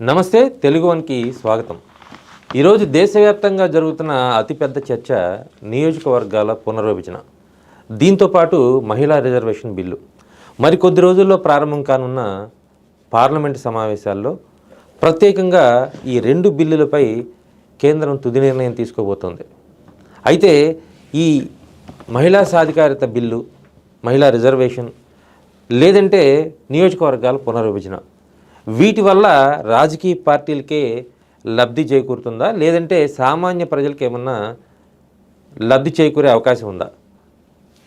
నమస్తే, తెలుగు వన్కి స్వాగతం. ఈరోజు దేశవ్యాప్తంగా జరుగుతున్న అతిపెద్ద చర్చ నియోజకవర్గాల పునర్విభజన, దీంతోపాటు మహిళా రిజర్వేషన్ బిల్లు. మరికొద్ది రోజుల్లో ప్రారంభం కానున్న పార్లమెంటు సమావేశాల్లో ప్రత్యేకంగా ఈ రెండు బిల్లులపై కేంద్రం తుది నిర్ణయం తీసుకోబోతోంది. అయితే ఈ మహిళా సాధికారిత బిల్లు, మహిళా రిజర్వేషన్, లేదంటే నియోజకవర్గాల పునర్విభజన, వీటి వల్ల రాజకీయ పార్టీలకే లబ్ధి చేకూరుతుందా, లేదంటే సామాన్య ప్రజలకు ఏమన్నా లబ్ధి చేకూరే అవకాశం ఉందా?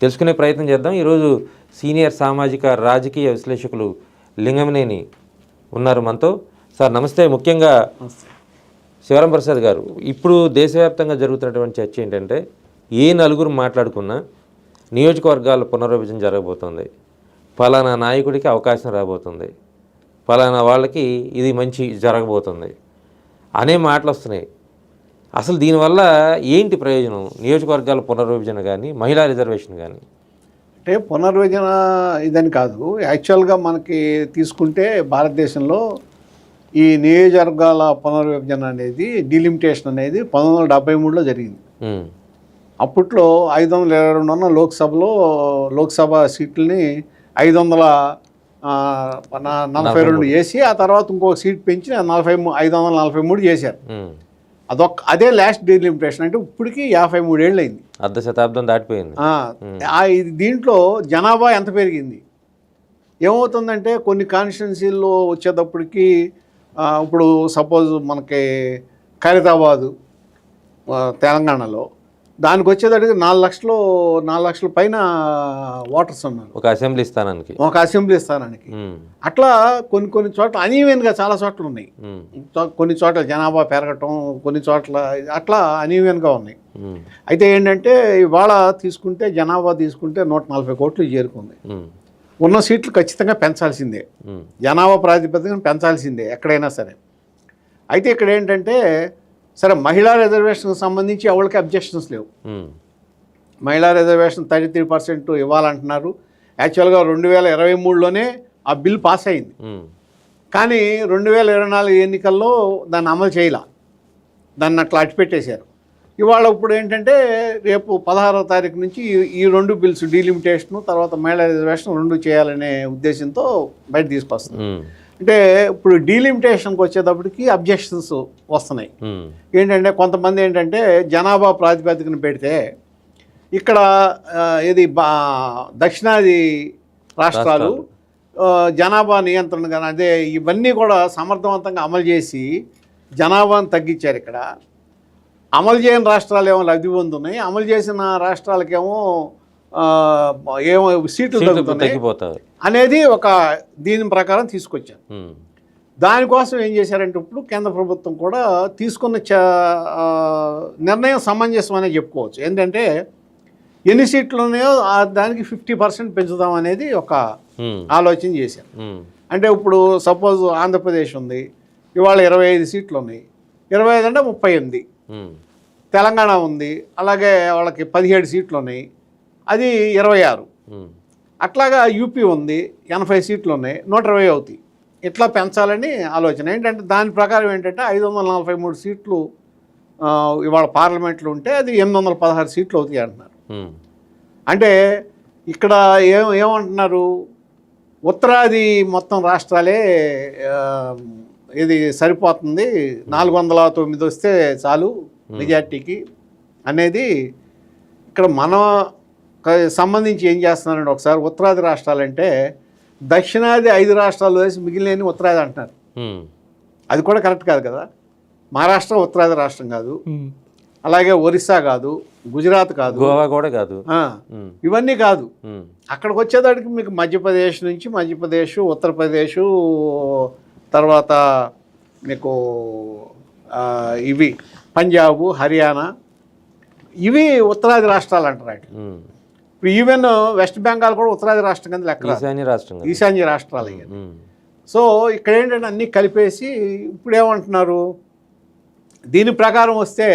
తెలుసుకునే ప్రయత్నం చేద్దాం. ఈరోజు సీనియర్ సామాజిక రాజకీయ విశ్లేషకులు లింగమనేని ఉన్నారు మనతో. సార్ నమస్తే. ముఖ్యంగా శివరాం ప్రసాద్ గారు, ఇప్పుడు దేశవ్యాప్తంగా జరుగుతున్నటువంటి చర్చ ఏంటంటే, ఏ నలుగురు మాట్లాడుకున్నా నియోజకవర్గాల పునర్విభజన జరగబోతుంది, ఫలానా నాయకుడికి అవకాశం రాబోతుంది, ఫలానా వాళ్ళకి ఇది మంచి జరగబోతుంది అనే మాటలు వస్తున్నాయి. అసలు దీనివల్ల ఏంటి ప్రయోజనం? నియోజకవర్గాల పునర్విభజన కానీ, మహిళా రిజర్వేషన్ కానీ. అంటే పునర్విభజన ఇదని కాదు, యాక్చువల్గా మనకి తీసుకుంటే భారతదేశంలో ఈ నియోజకవర్గాల పునర్విభజన అనేది, డిలిమిటేషన్ అనేది 1973లో జరిగింది. అప్పట్లో 522 ఉన్న లోక్సభ సీట్లని 542 చేసి, ఆ తర్వాత ఇంకొక సీట్ పెంచి 543 చేశారు. అదే లాస్ట్ డిలిమిటేషన్. అంటే ఇప్పటికి 53 ఏళ్ళు అయింది, అర్ధ శతాబ్దం దాటిపోయింది. దీంట్లో జనాభా ఎంత పెరిగింది, ఏమవుతుందంటే కొన్ని కాన్స్టిట్యున్సీల్లో వచ్చేటప్పటికి, ఇప్పుడు సపోజ్ మనకి ఖైరతాబాదు తెలంగాణలో, దానికి వచ్చేటప్పటికి 4 లక్షల పైన ఓటర్స్ ఉన్నారు ఒక అసెంబ్లీ స్థానానికి. అట్లా కొన్ని చోట్ల అనీవెన్గా చాలా చోట్ల ఉన్నాయి. కొన్ని చోట్ల జనాభా పెరగటం, కొన్ని చోట్ల అట్లా అనీవెన్గా ఉన్నాయి. అయితే ఏంటంటే ఇవాళ తీసుకుంటే జనాభా తీసుకుంటే 140 కోట్లు చేరుకుంది. ఉన్న సీట్లు ఖచ్చితంగా పెంచాల్సిందే, జనాభా ప్రాతిపదికన పెంచాల్సిందే ఎక్కడైనా సరే. అయితే ఇక్కడ ఏంటంటే, సరే మహిళా రిజర్వేషన్కి సంబంధించి ఎవరికి అబ్జెక్షన్స్ లేవు. మహిళా రిజర్వేషన్ 33% ఇవ్వాలంటున్నారు. యాక్చువల్గా 2023లోనే ఆ బిల్ పాస్ అయింది, కానీ 2024 ఎన్నికల్లో దాన్ని అమలు చేయాల, దాన్ని అట్లా అట్టిపెట్టేశారు. ఇవాళ ఇప్పుడు ఏంటంటే, రేపు 16వ తారీఖు నుంచి ఈ రెండు బిల్స్, డీలిమిటేషను తర్వాత మహిళా రిజర్వేషన్ రెండు చేయాలనే ఉద్దేశంతో బయట తీసుకొస్తుంది. అంటే ఇప్పుడు డీలిమిటేషన్కి వచ్చేటప్పటికి అబ్జెక్షన్స్ వస్తున్నాయి. ఏంటంటే కొంతమంది ఏంటంటే, జనాభా ప్రాతిపదికన పెడితే ఇక్కడ ఇది దక్షిణాది రాష్ట్రాలు జనాభా నియంత్రణ కానీ అదే ఇవన్నీ కూడా సమర్థవంతంగా అమలు చేసి జనాభాను తగ్గించారు. ఇక్కడ అమలు చేయని రాష్ట్రాలు ఏమో లబ్ధి పొందుతున్నాయి, అమలు చేసిన రాష్ట్రాలకేమో ఏమో సీట్లు తగ్గిపోతాయి అనేది ఒక దీని ప్రకారం తీసుకొచ్చారు. దానికోసం ఏం చేశారంటే, ఇప్పుడు కేంద్ర ప్రభుత్వం కూడా తీసుకున్న నిర్ణయం సమంజసం అనే చెప్పుకోవచ్చు. ఏంటంటే ఎన్ని సీట్లు ఉన్నాయో దానికి 50% పెంచుదాం అనేది ఒక ఆలోచన చేశారు. అంటే ఇప్పుడు సపోజ్ ఆంధ్రప్రదేశ్ ఉంది, ఇవాళ 25 సీట్లు ఉన్నాయి, 25 అంటే 38. తెలంగాణ ఉంది, అలాగే వాళ్ళకి 17 సీట్లు ఉన్నాయి, అది 26. అట్లాగా యూపీ ఉంది, 80 సీట్లు ఉన్నాయి, 120 అవుతాయి. ఇట్లా పెంచాలని ఆలోచన. ఏంటంటే దాని ప్రకారం ఏంటంటే 543 సీట్లు ఇవాళ పార్లమెంట్లో ఉంటే అది 816 సీట్లు అవుతాయి అంటున్నారు. అంటే ఇక్కడ ఏమంటున్నారు, ఉత్తరాది మొత్తం రాష్ట్రాలే ఇది సరిపోతుంది, 409 వస్తే చాలు మెజార్టీకి అనేది. ఇక్కడ మన సంబంధించి ఏం చేస్తున్నారంటే, ఒకసారి ఉత్తరాది రాష్ట్రాలంటే దక్షిణాది 5 రాష్ట్రాలు వేసి మిగిలినవి ఉత్తరాది అంటున్నారు. అది కూడా కరెక్ట్ కాదు కదా. మహారాష్ట్ర ఉత్తరాది రాష్ట్రం కాదు, అలాగే ఒరిస్సా కాదు, గుజరాత్ కాదు, గోవా కూడా కాదు, ఇవన్నీ కాదు. అక్కడికి వచ్చేదానికి మీకు మధ్యప్రదేశ్, ఉత్తరప్రదేశ్, తర్వాత మీకు ఇవి పంజాబ్, హర్యానా, ఇవి ఉత్తరాది రాష్ట్రాలు అంటారు. ఇప్పుడు ఈవెన్ వెస్ట్ బెంగాల్ కూడా ఉత్తరాది రాష్ట్రం కింద లెక్క, ఈశాన్య రాష్ట్రాలు అయ్యాయి. సో ఇక్కడ ఏంటంటే అన్నీ కలిపేసి ఇప్పుడు ఏమంటున్నారు, దీని ప్రకారం వస్తే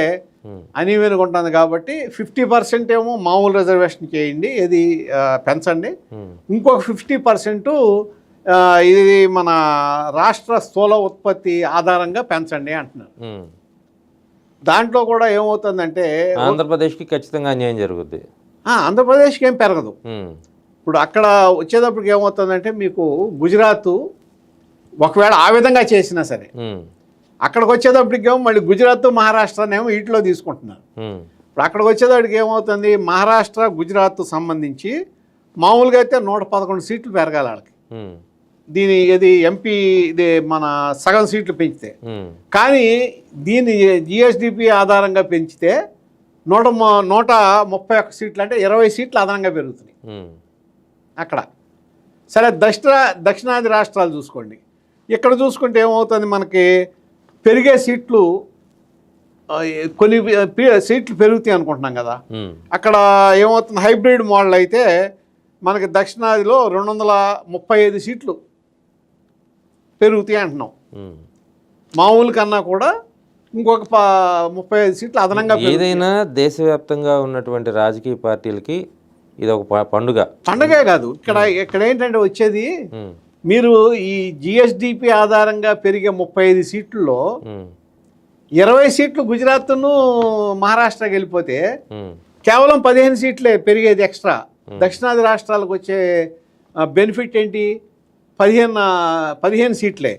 అనీవెన్గా ఉంటుంది కాబట్టి 50% ఏమో మామూలు రిజర్వేషన్ చేయండి, ఇది పెంచండి, ఇంకొక 50% ఇది మన రాష్ట్ర స్థూల ఉత్పత్తి ఆధారంగా పెంచండి అంటున్నారు. దాంట్లో కూడా ఏమవుతుందంటే ఆంధ్రప్రదేశ్కి ఖచ్చితంగా అన్యాయం జరుగుద్ది. ఆంధ్రప్రదేశ్కి ఏం పెరగదు. ఇప్పుడు అక్కడ వచ్చేటప్పటికి ఏమవుతుందంటే మీకు గుజరాత్ ఒకవేళ ఆ విధంగా చేసినా సరే అక్కడికి వచ్చేటప్పటికేమో మళ్ళీ గుజరాత్ మహారాష్ట్రనేమో వీటిలో తీసుకుంటున్నారు. ఇప్పుడు అక్కడికి వచ్చేటప్పటికి ఏమవుతుంది, మహారాష్ట్ర గుజరాత్ సంబంధించి మామూలుగా అయితే 111 సీట్లు పెరగాలి వాళ్ళకి. ఇది ఎంపీ ఇది మన సగం సీట్లు పెంచితే. కానీ దీన్ని జిఎస్డిపి ఆధారంగా పెంచితే 131 సీట్లు అంటే 20 సీట్లు అదనంగా పెరుగుతున్నాయి అక్కడ. సరే దక్షిణాది రాష్ట్రాలు చూసుకోండి. ఇక్కడ చూసుకుంటే ఏమవుతుంది, మనకి పెరిగే సీట్లు కొన్ని సీట్లు పెరుగుతాయి అనుకుంటున్నాం కదా. అక్కడ ఏమవుతుంది, హైబ్రిడ్ మోడల్ అయితే మనకి దక్షిణాదిలో 235 సీట్లు పెరుగుతాయి అంటున్నాం. మామూలు కన్నా కూడా ఇంకొక 35 సీట్లు అదనంగా. ఏదైనా దేశవ్యాప్తంగా ఉన్నటువంటి రాజకీయ పార్టీలకి ఇది ఒక పండుగే కాదు. ఇక్కడ ఏంటంటే వచ్చేది, మీరు ఈ జిఎస్డిపి ఆధారంగా పెరిగే 35 సీట్లలో 20 సీట్లు గుజరాత్ను మహారాష్ట్రకి వెళ్ళిపోతే కేవలం 15 సీట్లే పెరిగేది ఎక్స్ట్రా. దక్షిణాది రాష్ట్రాలకు వచ్చే బెనిఫిట్ ఏంటి, 15 సీట్లే.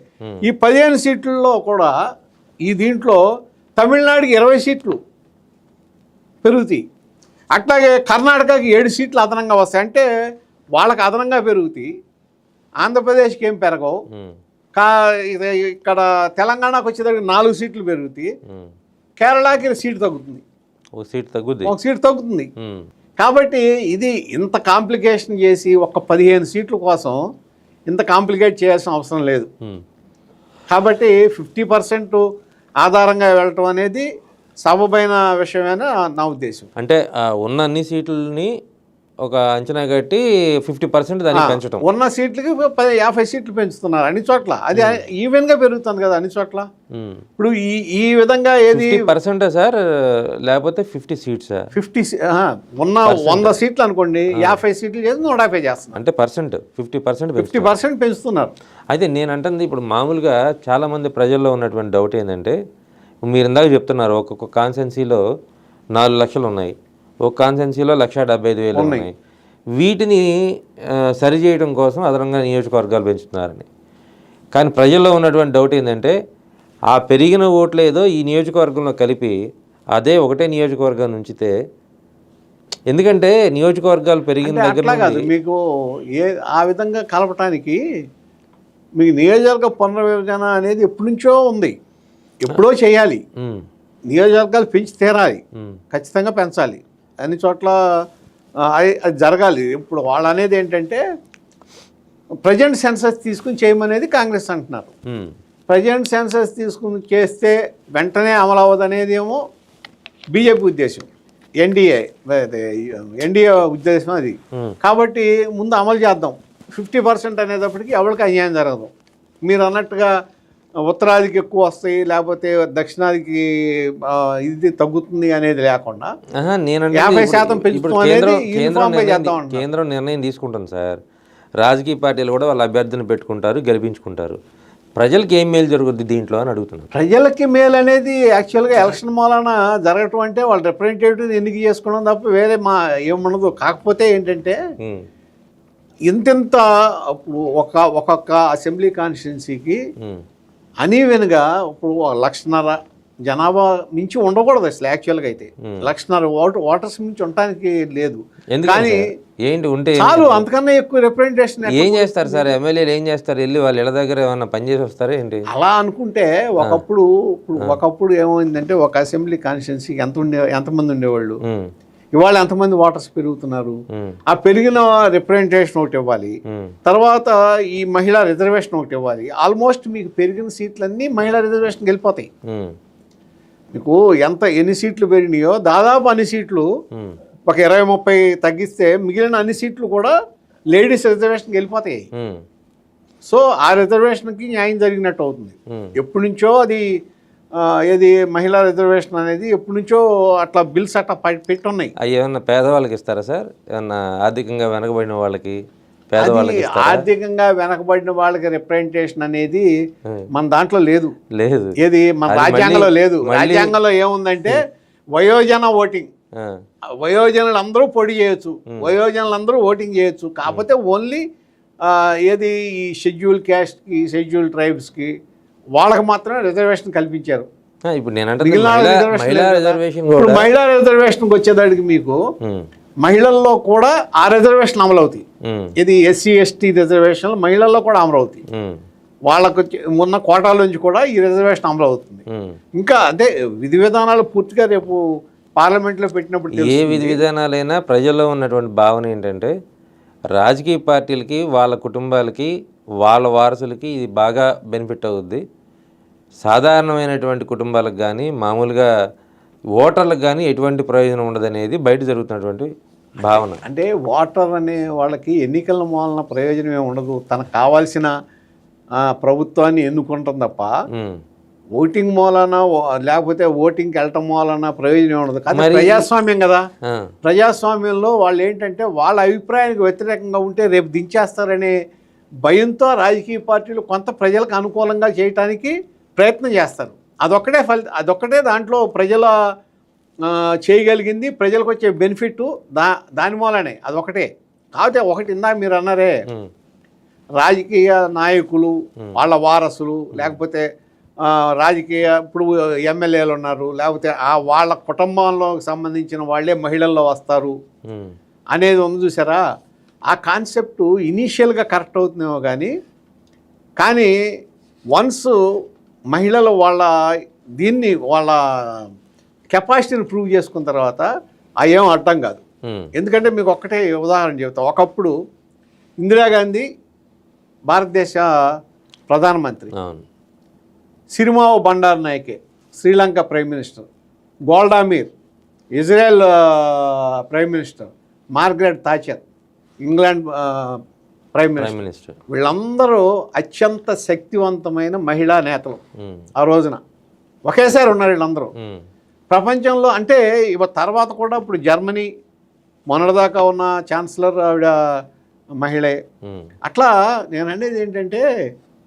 ఈ 15 సీట్లలో కూడా దీంట్లో తమిళనాడుకి 20 సీట్లు పెరుగుతాయి. అట్లాగే కర్ణాటకకి 7 సీట్లు అదనంగా వస్తాయి. అంటే వాళ్ళకి అదనంగా పెరుగుతాయి, ఆంధ్రప్రదేశ్కి ఏం పెరగవు. ఇక్కడ తెలంగాణకు వచ్చేదానికి 4 సీట్లు పెరుగుతాయి, కేరళకి సీటు తగ్గుతుంది, ఒక సీటు తగ్గుతుంది. కాబట్టి ఇది ఇంత కాంప్లికేషన్ చేసి ఒక 15 సీట్ల కోసం ఇంత కాంప్లికేట్ చేయాల్సిన అవసరం లేదు. కాబట్టి 50% ఆధారంగా వెళ్ళటం అనేది సబబైన విషయమేనా నా ఉద్దేశం. అంటే ఉన్న అన్ని సీట్లని ఒక అంచనా కట్టి 50% దాన్ని పెంచడం. ఉన్న సీట్లకి 50 సీట్లు పెంచుతున్నారు అన్ని చోట్ల. అది ఈవెన్గా పెరుగుతుంది కదా అన్ని చోట్ల. ఇప్పుడు ఈ విధంగా ఏది 50% సార్, లేకపోతే 50 సీట్స్ ఉన్న 100 సీట్లు అనుకోండి, 50 సీట్లు చేసి 150 చేస్తున్నారు. అంటే 50% పెంచుతున్నారు. అయితే నేను అంటుంది, ఇప్పుడు మామూలుగా చాలామంది ప్రజల్లో ఉన్నటువంటి డౌట్ ఏంటంటే, మీరు ఇందాక చెప్తున్నారు ఒక్కొక్క కాన్స్టెన్సీలో 4 లక్షలు ఉన్నాయి, ఒక కాన్స్టెన్సీలో 1,75,000 ఉన్నాయి. వీటిని సరిచేయడం కోసం అదనంగా నియోజకవర్గాలు పెంచుతున్నారని. కానీ ప్రజల్లో ఉన్నటువంటి డౌట్ ఏంటంటే, ఆ పెరిగిన ఓట్లు ఏదో ఈ నియోజకవర్గంలో కలిపి అదే ఒకటే నియోజకవర్గం ఉంచితే, ఎందుకంటే నియోజకవర్గాలు పెరిగిన దగ్గర కాదు మీకు ఆ విధంగా కలపటానికి మీకు నియోజకవర్గ పునర్విభజన అనేది ఎప్పటి నుంచో ఉంది, ఎప్పుడో చేయాలి. నియోజకవర్గాలు పెంచి తీరాలి, ఖచ్చితంగా పెంచాలి, అన్ని చోట్ల అది జరగాలి. ఇప్పుడు వాళ్ళు అనేది ఏంటంటే ప్రజెంట్ సెన్సస్ తీసుకుని చేయమనేది కాంగ్రెస్ అంటున్నారు. ప్రజెంట్ సెన్సస్ తీసుకుని చేస్తే వెంటనే అమలు అవ్వదు అనేది ఏమో బీజేపీ ఉద్దేశం, ఎన్డీఏ ఉద్దేశం అది. కాబట్టి ముందు అమలు చేద్దాం. 50% అనేటప్పటికీ ఎవరికి అన్యాయం జరగదు. మీరు అన్నట్టుగా ఉత్తరాదికి ఎక్కువ వస్తాయి, లేకపోతే దక్షిణాదికి ఇది తగ్గుతుంది అనేది లేకుండా 50% పెంచుతాం అనేది కేంద్రం నిర్ణయం తీసుకుంటుంది సార్. రాజకీయ పార్టీలు కూడా వాళ్ళ అభ్యర్థిని పెట్టుకుంటారు, గెలిపించుకుంటారు. ప్రజలకి ఏం మేలు జరుగుద్ది దీంట్లో అని అడుగుతున్నారు. ప్రజలకి మేలు అనేది యాక్చువల్గా ఎలక్షన్ మూలన జరగటం అంటే వాళ్ళ రిప్రజెంటేటివ్ ఎన్నిక చేసుకోవడం తప్ప వేరే ఏముండదు. కాకపోతే ఏంటంటే ఇంతింత ఒక్కొక్క అసెంబ్లీ కాన్స్టిట్యున్సీకి అనీవెన్గా ఇప్పుడు 1,50,000 జనాభా మించి ఉండకూడదు అసలు. యాక్చువల్గా అయితే 1,50,000 ఓటర్స్ మించి ఉండటానికి లేదు. కానీ ఏంటి ఉంటే చాలు, అంతకన్నా ఎక్కువ రిప్రజెంటేషన్ ఏం చేస్తారు సార్? ఎమ్మెల్యేలు ఏం చేస్తారు? వెళ్ళి వాళ్ళ ఇళ్ళ దగ్గర ఏమన్నా పని చేసి వస్తారా ఏంటి? అలా అనుకుంటే ఒకప్పుడు ఏమైందంటే ఒక అసెంబ్లీ కాన్స్టిట్యున్సీకి ఎంతమంది ఉండేవాళ్ళు, ఇవాళ ఎంతమంది ఓటర్స్ పెరుగుతున్నారు. ఆ పెరిగిన రిప్రజెంటేషన్ ఒకటి ఇవ్వాలి, తర్వాత ఈ మహిళా రిజర్వేషన్ ఒకటి ఇవ్వాలి. ఆల్మోస్ట్ మీకు పెరిగిన సీట్లన్నీ మహిళా రిజర్వేషన్కి వెళ్ళిపోతాయి. మీకు ఎన్ని సీట్లు పెరిగినాయో దాదాపు అన్ని సీట్లు ఒక 20-30 తగ్గిస్తే మిగిలిన అన్ని సీట్లు కూడా లేడీస్ రిజర్వేషన్కి వెళ్ళిపోతాయి. సో ఆ రిజర్వేషన్కి న్యాయం జరిగినట్టు అవుతుంది. ఎప్పటి నుంచో అది ఏది మహిళా రిజర్వేషన్ అనేది ఎప్పటి నుంచో అట్లా బిల్స్ అట్లా పెట్టున్నాయి. అవి ఏమన్నా పేదవాళ్ళకి ఇస్తారా సార్? ఏమన్నా ఆర్థికంగా వెనకబడిన వాళ్ళకి పేదవాళ్ళకి ఇస్తారా? ఆర్థికంగా వెనకబడిన వాళ్ళకి రిప్రజెంటేషన్ అనేది మన దాంట్లో లేదు. లేదు. ఏది మన రాజ్యాంగంలో లేదు. రాజ్యాంగంలో ఏముందంటే వయోజన ఓటింగ్, వయోజనులు అందరూ పోటీ చేయొచ్చు, వయోజనులు అందరూ ఓటింగ్ చేయొచ్చు. కాకపోతే ఓన్లీ ఏది ఈ షెడ్యూల్ క్యాస్ట్కి, షెడ్యూల్ ట్రైబ్స్కి వాళ్ళకి మాత్రమే రిజర్వేషన్ కల్పించారు. ఇప్పుడు మహిళా రిజర్వేషన్కి వచ్చేదానికి మీకు మహిళల్లో కూడా ఆ రిజర్వేషన్ అమలు అవుతాయి. ఇది ఎస్సీ ఎస్టీ రిజర్వేషన్ మహిళల్లో కూడా అమలు అవుతాయి. వాళ్ళకు ఉన్న కోటాల నుంచి కూడా ఈ రిజర్వేషన్ అమలు అవుతుంది. ఇంకా అదే విధి విధానాలు పూర్తిగా రేపు పార్లమెంట్లో పెట్టినప్పుడు ఏ విధి విధానాలైనా ప్రజల్లో ఉన్నటువంటి భావన ఏంటంటే రాజకీయ పార్టీలకి, వాళ్ళ కుటుంబాలకి, వాళ్ళ వారసులకి ఇది బాగా బెనిఫిట్ అవుద్ది. సాధారణమైనటువంటి కుటుంబాలకు కానీ, మామూలుగా ఓటర్లకు కానీ ఎటువంటి ప్రయోజనం ఉండదనేది బయట జరుగుతున్నటువంటి భావన. అంటే ఓటర్ అనే వాళ్ళకి ఎన్నికల మూలన ప్రయోజనం ఏమి ఉండదు. తనకు కావాల్సిన ప్రభుత్వాన్ని ఎన్నుకుంటాం తప్ప ఓటింగ్ మూలన లేకపోతే ఓటింగ్కి వెళ్ళటం మూలన ప్రయోజనం ఉండదు. కానీ ప్రజాస్వామ్యం కదా, ప్రజాస్వామ్యంలో వాళ్ళు ఏంటంటే వాళ్ళ అభిప్రాయానికి వ్యతిరేకంగా ఉంటే రేపు దించేస్తారనే భయంతో రాజకీయ పార్టీలు కొంత ప్రజలకు అనుకూలంగా చేయటానికి ప్రయత్నం చేస్తారు. అదొక్కటే దాంట్లో ప్రజల చేయగలిగింది, ప్రజలకు వచ్చే బెనిఫిట్ దాని మూలనే అదొకటే. కాకపోతే ఒకటి ఇందా మీరు అన్నారే, రాజకీయ నాయకులు వాళ్ళ వారసులు లేకపోతే రాజకీయ ఇప్పుడు ఎమ్మెల్యేలు ఉన్నారు, లేకపోతే వాళ్ళ కుటుంబంలో సంబంధించిన వాళ్ళే మహిళల్లో వస్తారు అనేది ఉంది చూసారా. ఆ కాన్సెప్ట్ ఇనీషియల్గా కరెక్ట్ అవుతుందేమో కానీ వన్స్ మహిళలు వాళ్ళ కెపాసిటీని ప్రూవ్ చేసుకున్న తర్వాత ఏం అర్థం కాదు. ఎందుకంటే మీకు ఒక్కటే ఉదాహరణ చెబుతా. ఒకప్పుడు ఇందిరాగాంధీ భారతదేశ ప్రధానమంత్రి, సిరిమావో బండారు నాయకే శ్రీలంక ప్రైమ్ మినిస్టర్, గోల్డా మీర్ Israel prime minister, Margaret Thatcher England prime minister, వీళ్ళందరూ అత్యంత శక్తివంతమైన మహిళా నేతలు. ఆ రోజున ఒకేసారి ఉన్నారు వీళ్ళందరూ ప్రపంచంలో. అంటే తర్వాత కూడా ఇప్పుడు జర్మనీ మొన్నటిదాకా ఉన్న ఛాన్సలర్ ఆవిడ మహిళే. అట్లా నేను అనేది ఏంటంటే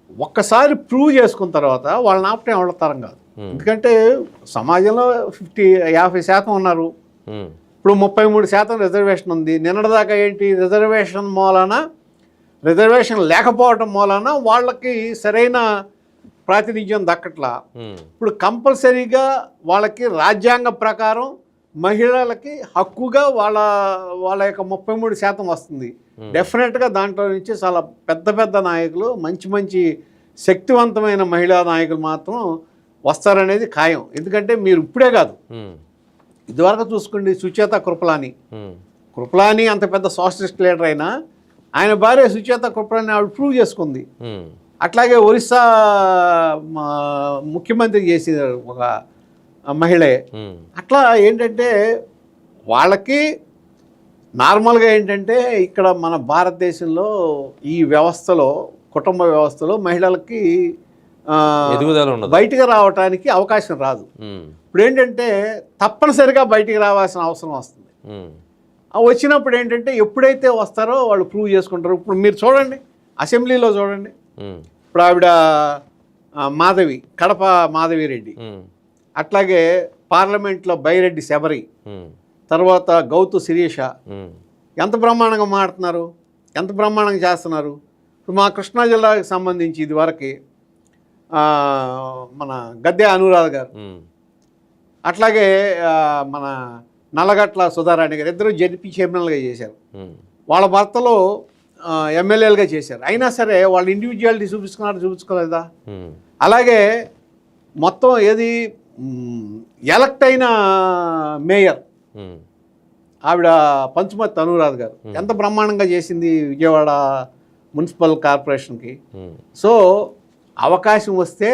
ఒక్కసారి ప్రూవ్ చేసుకున్న తర్వాత వాళ్ళని ఆపటం ఎవరి తరం కాదు. ఎందుకంటే సమాజంలో 50% ఉన్నారు, ఇప్పుడు 33% రిజర్వేషన్ ఉంది. నిన్నటిదాకా ఏంటి రిజర్వేషన్ లేకపోవటం మూలన వాళ్ళకి సరైన ప్రాతినిధ్యం దక్కట్లా. ఇప్పుడు కంపల్సరీగా వాళ్ళకి రాజ్యాంగ ప్రకారం మహిళలకి హక్కుగా వాళ్ళ యొక్క 33% వస్తుంది. డెఫినెట్గా దాంట్లో నుంచి చాలా పెద్ద నాయకులు, మంచి శక్తివంతమైన మహిళా నాయకులు మాత్రం వస్తారనేది ఖాయం. ఎందుకంటే మీరు ఇప్పుడే కాదు, ఇదివరకు చూసుకోండి, సుచేత కృపలాని అంత పెద్ద సోషలిస్ట్ లీడర్ అయినా ఆయన భార్య సుచేత కృపలాని ఆవిడ ప్రూవ్ చేసుకుంది. అట్లాగే ఒరిస్సా ముఖ్యమంత్రి చేసిన ఒక మహిళే. అట్లా ఏంటంటే వాళ్ళకి నార్మల్గా ఏంటంటే ఇక్కడ మన భారతదేశంలో ఈ వ్యవస్థలో, కుటుంబ వ్యవస్థలో మహిళలకి బయటికి రావటానికి అవకాశం రాదు. ఇప్పుడు ఏంటంటే తప్పనిసరిగా బయటికి రావాల్సిన అవసరం వస్తుంది. వచ్చినప్పుడు ఏంటంటే ఎప్పుడైతే వస్తారో వాళ్ళు ప్రూవ్ చేసుకుంటారు. ఇప్పుడు మీరు చూడండి, అసెంబ్లీలో చూడండి, ఇప్పుడు ఆవిడ మాధవి, కడప మాధవిరెడ్డి, అట్లాగే పార్లమెంట్లో బైరెడ్డి శబరి, తర్వాత గౌతు శిరీష ఎంత బ్రహ్మాండంగా మాడుతున్నారు, ఎంత బ్రహ్మాండంగా చేస్తున్నారు. ఇప్పుడు మా కృష్ణా జిల్లాకి సంబంధించి ఇదివరకు మన గద్దె అనురాధ గారు, అట్లాగే మన నల్లగట్ల సుధారాణి గారు ఇద్దరు జడ్పీ చైర్మన్లుగా చేశారు. వాళ్ళ భర్తలో ఎమ్మెల్యేలుగా చేశారు. అయినా సరే వాళ్ళు ఇండివిజువాలిటీ చూపించుకోలేదా? అలాగే మొత్తం ఏది ఎలక్ట్ అయిన మేయర్ ఆవిడ పంచుమతి అనురాధ్ గారు ఎంత బ్రహ్మాండంగా చేసింది విజయవాడ మున్సిపల్ కార్పొరేషన్కి. సో అవకాశం వస్తే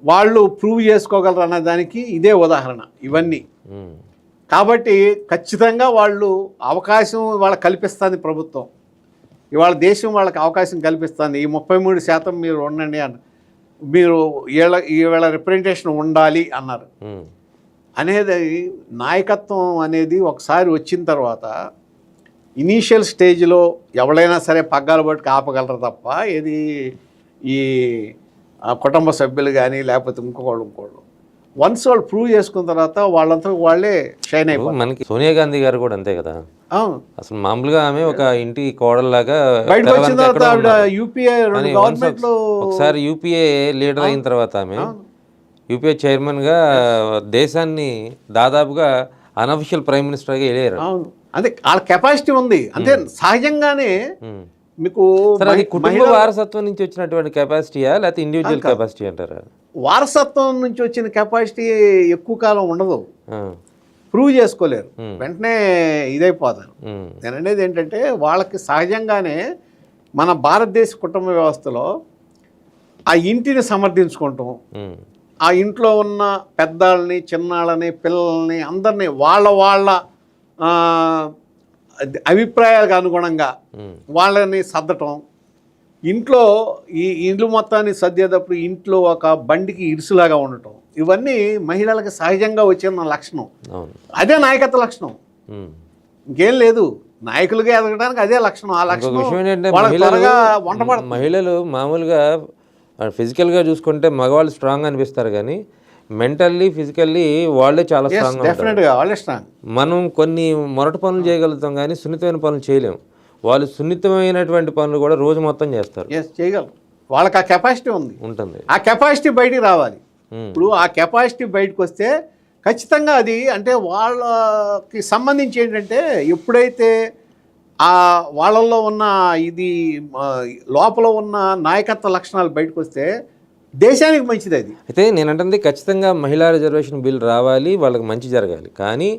వాళ్ళు ప్రూవ్ చేసుకోగలరు అన్న దానికి ఇదే ఉదాహరణ ఇవన్నీ. కాబట్టి ఖచ్చితంగా వాళ్ళు అవకాశం వాళ్ళకి కల్పిస్తుంది ప్రభుత్వం. ఇవాళ దేశం వాళ్ళకి అవకాశం కల్పిస్తుంది. ఈ 33% మీరు ఉండండి అన్న, మీరు వీళ్ళ రిప్రజెంటేషన్ ఉండాలి అన్నారు అనేది. నాయకత్వం అనేది ఒకసారి వచ్చిన తర్వాత ఇనీషియల్ స్టేజ్లో ఎవరైనా సరే పగ్గాలు పట్టుకు ఆపగలరు తప్ప ఇది ఈ కుటుంబ సభ్యులు కానీ లేకపోతే ఇంకోళ్ళు వన్స్ వాళ్ళు ప్రూవ్ చేసుకున్న తర్వాత వాళ్ళంతా వాళ్ళే షైన్ అయిపోతారు. మనకి సోనియా గాంధీ గారు కూడా అంతే కదా, అవును. అసలు మామూలుగా ఆమె ఒక ఇంటి కోడల్లాగా బయటకు వచ్చిన తర్వాత ఆవిడ యూపీఏ గవర్నమెంట్లో ఒకసారి యూపీఏ లీడర్ అయిన తర్వాత ఆమె యూపీఏ చైర్మన్గా దేశాన్ని దాదాపుగా అనఫిషియల్ ప్రైమ్ మినిస్టర్గా వెళ్ళారు. అవును, అంటే వాళ్ళ కెపాసిటీ ఉంది. అంటే సహజంగానే మీకు అది కుటుంబ వారసత్వం నుంచి వచ్చినటువంటి కెపాసిటీయా లేకపోతే ఇండివిజువల్ కెపాసిటీ అంటారా? వారసత్వం నుంచి వచ్చిన కెపాసిటీ ఎక్కువ కాలం ఉండదు, ప్రూవ్ చేసుకోలేరు, వెంటనే ఇదైపోతారు. నేను అనేది ఏంటంటే వాళ్ళకి సహజంగానే మన భారతదేశ కుటుంబ వ్యవస్థలో ఆ ఇంటిని సమర్థించుకుంటాం, ఆ ఇంట్లో ఉన్న పెద్దాళ్ళని చిన్నాళ్ళని పిల్లల్ని అందరినీ వాళ్ళ అభిప్రాయాలకు అనుగుణంగా వాళ్ళని సర్దటం, ఇంట్లో ఈ ఇల్లు మొత్తాన్ని సర్దేటప్పుడు ఇంట్లో ఒక బండికి ఇరుసులాగా ఉండటం, ఇవన్నీ మహిళలకు సహజంగా వచ్చిన లక్షణం. అదే నాయకత్వ లక్షణం, ఇంకేం లేదు. నాయకులుగా ఎదగడానికి అదే లక్షణం. ఆ లక్షణం మహిళలు మామూలుగా ఫిజికల్గా చూసుకుంటే మగవాళ్ళు స్ట్రాంగ్ అనిపిస్తారు కానీ మెంటల్లీ ఫిజికల్లీ వాళ్ళే చాలా స్ట్రాంగ్. డెఫినెట్గా వాళ్ళే స్ట్రాంగ్. మనం కొన్ని మొరటి పనులు చేయగలుగుతాం కానీ సున్నితమైన పనులు చేయలేము. వాళ్ళు సున్నితమైనటువంటి పనులు కూడా రోజు మొత్తం చేస్తారు, చేయగలరు. వాళ్ళకి ఆ కెపాసిటీ ఉంటుంది. ఆ కెపాసిటీ బయటికి రావాలి. ఇప్పుడు ఆ కెపాసిటీ బయటకు వస్తే ఖచ్చితంగా అది అంటే వాళ్ళకి సంబంధించి ఏంటంటే ఎప్పుడైతే ఆ వాళ్ళల్లో ఉన్న ఇది లోపల ఉన్న నాయకత్వ లక్షణాలు బయటకు వస్తే దేశానికి మంచిది. అది అయితే నేనంటుంది ఖచ్చితంగా మహిళా రిజర్వేషన్ బిల్ రావాలి, వాళ్ళకి మంచి జరగాలి. కానీ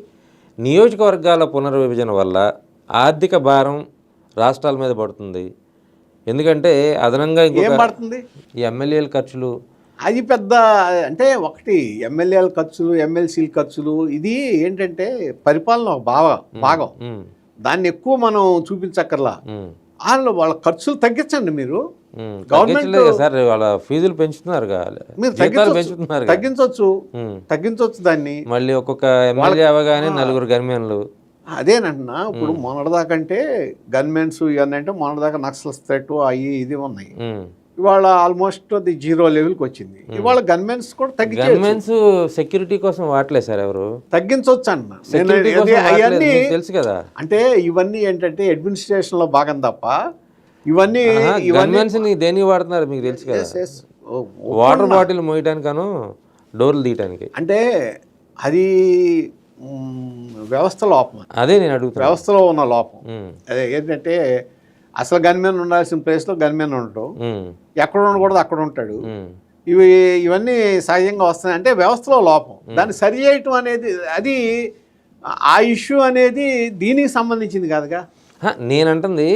నియోజకవర్గాల పునర్విభజన వల్ల ఆర్థిక భారం రాష్ట్రాల మీద పడుతుంది. ఎందుకంటే అదనంగా ఏం పడుతుంది? ఈ ఎమ్మెల్యేల ఖర్చులు అది పెద్ద అంటే ఒకటి ఎమ్మెల్యేల ఖర్చులు, ఎమ్మెల్సీల ఖర్చులు, ఇది ఏంటంటే పరిపాలన ఒక భాగం. దాన్ని ఎక్కువ మనం చూపించక్కర్లా. వాళ్ళ ఖర్చులు తగ్గించండి. మీరు గవర్నమెంట్ సార్ వాళ్ళ ఫీజులు పెంచుతున్నారు, తగ్గించవచ్చు దాన్ని. మళ్ళీ ఒక్కొక్క ఎమ్మెల్యే అవగానే 4 గన్మెన్లు. అదేనంటున్నా. ఇప్పుడు మొన్నటిదాకంటే గన్మెన్స్ ఇవన్నీ అంటే మొన్నటిదాకా నక్సల్స్ థ్రెట్ అవి ఇది ఉన్నాయి. ఇవాళ ఆల్మోస్ట్ అది 0 లెవెల్కి వచ్చింది. ఇవాళ గన్మెన్స్ కూడా గన్మెన్స్ సెక్యూరిటీ కోసం వాడలేదు సార్, ఎవరు తగ్గించవచ్చు అన్న. అవన్నీ తెలుసు కదా. అంటే ఇవన్నీ ఏంటంటే అడ్మినిస్ట్రేషన్ లో భాగం తప్ప ఇవన్నీ దేనికి వాడుతున్నారు మీకు తెలుసు కదా. వాటర్ బాటిల్ మోయడానికను డోర్లు తీయడానికి. అంటే అది వ్యవస్థ లోపం. అదే నేను అడుగుతాను, వ్యవస్థలో ఉన్న లోపం. అదే ఏంటంటే అసలు గన్మెన్ ఉండాల్సిన ప్లేస్లో గన్మెన్ ఉండటం, ఎక్కడ ఉండకూడదు అక్కడ ఉంటాడు. ఇవన్నీ సహజంగా వస్తున్నాయి. అంటే వ్యవస్థలో లోపం. దాన్ని సరి చేయటం అనేది అది ఆ ఇష్యూ అనేది దీనికి సంబంధించింది కాదుగా. నేనంటుంది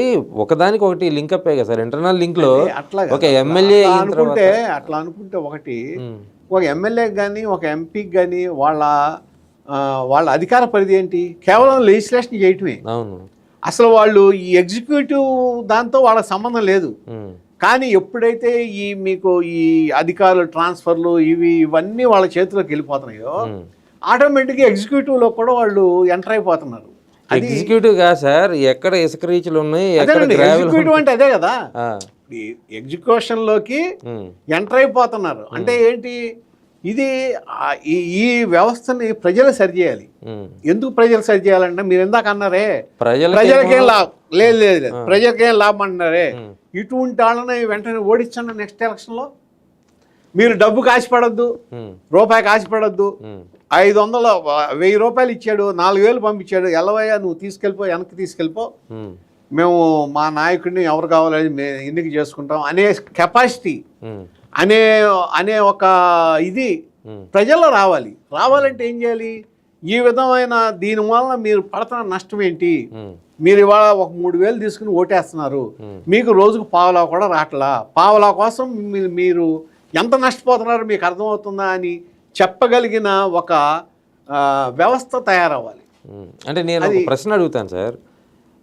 ఒకదానికి ఒకటి లింక్ అప్ కదా సార్, ఇంటర్నల్ లింక్ లో. అట్లా ఒక ఎమ్మెల్యే అట్లా అనుకుంటే ఒకటి, ఒక ఎమ్మెల్యేకి కానీ ఒక ఎంపీకి కానీ వాళ్ళ అధికార పరిధి ఏంటి? కేవలం లెజిస్లేషన్ చేయటమే. అవును, అసలు వాళ్ళు ఈ ఎగ్జిక్యూటివ్ దాంతో వాళ్ళకి సంబంధం లేదు. కానీ ఎప్పుడైతే మీకు ఈ అధికారులు ట్రాన్స్ఫర్లు ఇవన్నీ వాళ్ళ చేతిలోకి వెళ్ళిపోతున్నాయో ఆటోమేటిక్గా ఎగ్జిక్యూటివ్లో కూడా వాళ్ళు ఎంటర్ అయిపోతున్నారు. ఎగ్జిక్యూటివ్ గా సార్ ఎక్కడ ఇసుక రీచ్లు ఉన్నాయి, ఎగ్జిక్యూటివ్ అంటే అదే కదా. ఎగ్జిక్యూషన్ లోకి ఎంటర్ అయిపోతున్నారు. అంటే ఏంటి? ఇది ఈ వ్యవస్థని ప్రజలు సరిచేయాలి. ఎందుకు ప్రజలు సరిచేయాలంటే మీరు ఇందాక అన్నారే ప్రజలకేం లాభం లేదు, ప్రజలకేం లాభం అన్నారే. ఇటువంటి వాళ్ళని వెంటనే ఓడించండి నెక్స్ట్ ఎలక్షన్లో. మీరు డబ్బుకి ఆశపడద్దు, రూపాయికి ఆశపడద్దు. 500 1000 రూపాయలు ఇచ్చాడు, 4000 పంపించాడు, ఎలవయ్యా నువ్వు తీసుకెళ్ళిపో, వెనక్కి తీసుకెళ్ళిపో, మేము మా నాయకుడిని ఎవరు కావాలని మేము ఎన్నిక చేసుకుంటాం అనే కెపాసిటీ అనే ఒక ఇది ప్రజల్లో రావాలంటే ఏం చేయాలి? ఈ విధమైన దీనివల్ల మీరు పడుతున్న నష్టం ఏంటి? మీరు ఇవాళ ఒక 3000 తీసుకుని ఓటేస్తున్నారు, మీకు రోజుకు పావలా కూడా రావట్లా. పావలా కోసం మీరు ఎంత నష్టపోతున్నారో మీకు అర్థమవుతుందా అని చెప్పగలిగిన ఒక వ్యవస్థ తయారవ్వాలి. అంటే నేను ఒక ప్రశ్న అడుగుతాను సార్,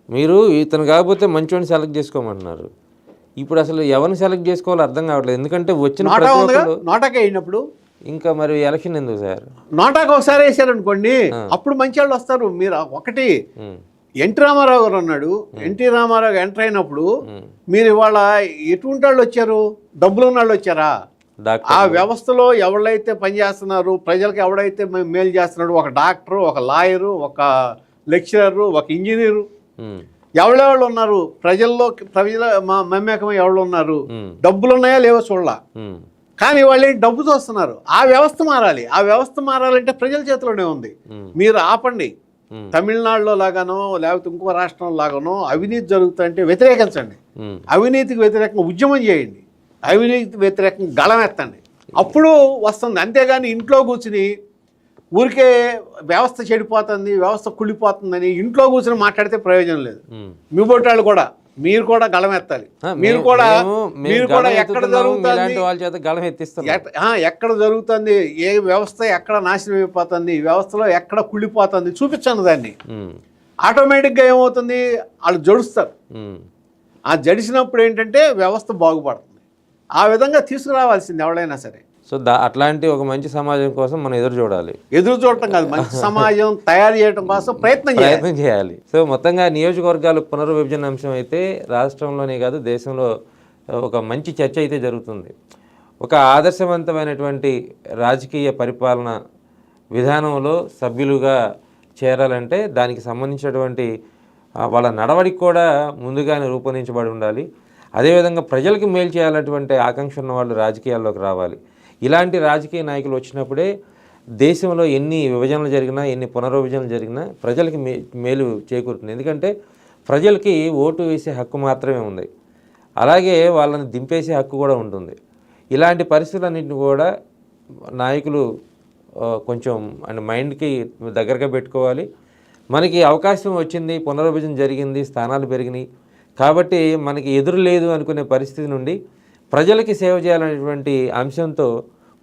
మీరు ఇతను కాకపోతే మంచివాడిని సెలెక్ట్ చేసుకోమంటున్నారు. ఇప్పుడు అసలు ఎవరిని సెలెక్ట్ చేసుకోవాలో అర్థం కావట్లేదు. ఎందుకంటే వచ్చిన నోటాకే అయినప్పుడు ఇంకా మరి ఎలక్షన్ ఎందుకు సార్? నోటాకు ఒకసారి వేసారనుకోండి, అప్పుడు మంచి వాళ్ళు వస్తారు. మీరు ఒకటి ఎన్టీ రామారావు గారు ఉన్నాడు. ఎన్టీ రామారావు ఎంటర్ అయినప్పుడు మీరు ఇవాళ ఎటువంటి వాళ్ళు వచ్చారు? డబ్బులు ఉన్న వాళ్ళు వచ్చారా? ఆ వ్యవస్థలో ఎవరైతే పనిచేస్తున్నారు, ప్రజలకు ఎవడైతే మేలు చేస్తున్నాడు, ఒక డాక్టరు, ఒక లాయరు, ఒక లెక్చరరు, ఒక ఇంజనీరు, ఎవరెవళ్ళు ఉన్నారు ప్రజల మమేకమై ఎవరు ఉన్నారు? డబ్బులు ఉన్నాయా లేవో చూడాల. కానీ వాళ్ళు డబ్బు చూస్తున్నారు. ఆ వ్యవస్థ మారాలి. ఆ వ్యవస్థ మారాలంటే ప్రజల చేతిలోనే ఉంది. మీరు ఆపండి. తమిళనాడులో లాగానో లేకపోతే ఇంకో రాష్ట్రం లాగానో అవినీతి జరుగుతుంటే వ్యతిరేకించండి. అవినీతికి వ్యతిరేకంగా ఉద్యమం చేయండి. అవినీతి వ్యతిరేకంగా గళమెత్తండి. అప్పుడు వస్తుంది. అంతేగాని ఇంట్లో కూర్చుని ఊరికే వ్యవస్థ చెడిపోతుంది, వ్యవస్థ కుళ్ళిపోతుందని ఇంట్లో కూర్చుని మాట్లాడితే ప్రయోజనం లేదు. మీ బొట్టాళ్ళు కూడా మీరు కూడా గళమెత్తాలి. మీరు కూడా ఎక్కడ జరుగుతుంది, ఎక్కడ జరుగుతుంది, ఏ వ్యవస్థ ఎక్కడ నాశనం అయిపోతుంది, వ్యవస్థలో ఎక్కడ కుళ్ళిపోతుంది చూపించండి. దాన్ని ఆటోమేటిక్గా ఏమవుతుంది, వాళ్ళు జడుస్తారు. ఆ జడిసినప్పుడు ఏంటంటే వ్యవస్థ బాగుపడుతుంది. ఆ విధంగా తీసుకురావాల్సింది ఎవరైనా సరే. సో అట్లాంటి ఒక మంచి సమాజం కోసం మనం ఎదురు చూడాలి. ఎదురు చూడటం కాదు, మంచి సమాజం తయారు చేయడం కోసం ప్రయత్నం చేయాలి. సో మొత్తంగా నియోజకవర్గాలు పునర్విభజన అంశం అయితే రాష్ట్రంలోనే కాదు దేశంలో ఒక మంచి చర్చ అయితే జరుగుతుంది. ఒక ఆదర్శవంతమైనటువంటి రాజకీయ పరిపాలన విధానంలో సభ్యులుగా చేరాలంటే దానికి సంబంధించినటువంటి వాళ్ళ నడవడికి కూడా ముందుగానే రూపొందించబడి ఉండాలి. అదేవిధంగా ప్రజలకు మేలు చేయాలన్నటువంటి ఆకాంక్ష ఉన్న వాళ్ళు రాజకీయాల్లోకి రావాలి. ఇలాంటి రాజకీయ నాయకులు వచ్చినప్పుడే దేశంలో ఎన్ని విభజనలు జరిగినా, ఎన్ని పునర్విభజనలు జరిగినా ప్రజలకి మేలు చేకూరుతుంది. ఎందుకంటే ప్రజలకి ఓటు వేసే హక్కు మాత్రమే ఉంది, అలాగే వాళ్ళని దింపేసే హక్కు కూడా ఉంటుంది. ఇలాంటి పరిస్థితులన్నింటినీ కూడా నాయకులు కొంచెం మైండ్కి దగ్గరగా పెట్టుకోవాలి. మనకి అవకాశం వచ్చింది, పునర్విభజన జరిగింది, స్థానాలు పెరిగినాయి కాబట్టి మనకి ఎదురు లేదు అనుకునే పరిస్థితి నుండి ప్రజలకి సేవ చేయాలనేటువంటి అంశంతో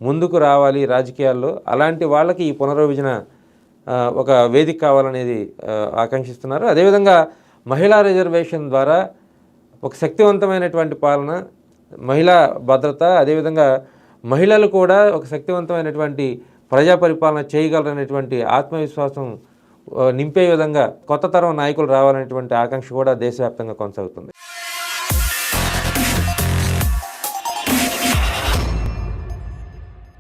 ముందుకు రావాలి రాజకీయాల్లో. అలాంటి వాళ్ళకి ఈ పునర్విభజన ఒక వేదిక కావాలనేది ఆకాంక్షిస్తున్నారు. అదేవిధంగా మహిళా రిజర్వేషన్ ద్వారా ఒక శక్తివంతమైనటువంటి పాలన, మహిళా భద్రత, అదేవిధంగా మహిళలు కూడా ఒక శక్తివంతమైనటువంటి ప్రజా పరిపాలన చేయగలరనేటువంటి ఆత్మవిశ్వాసం నింపే విధంగా కొత్త తరం నాయకులు రావాలనేటువంటి ఆకాంక్ష కూడా దేశవ్యాప్తంగా కొనసాగుతుంది.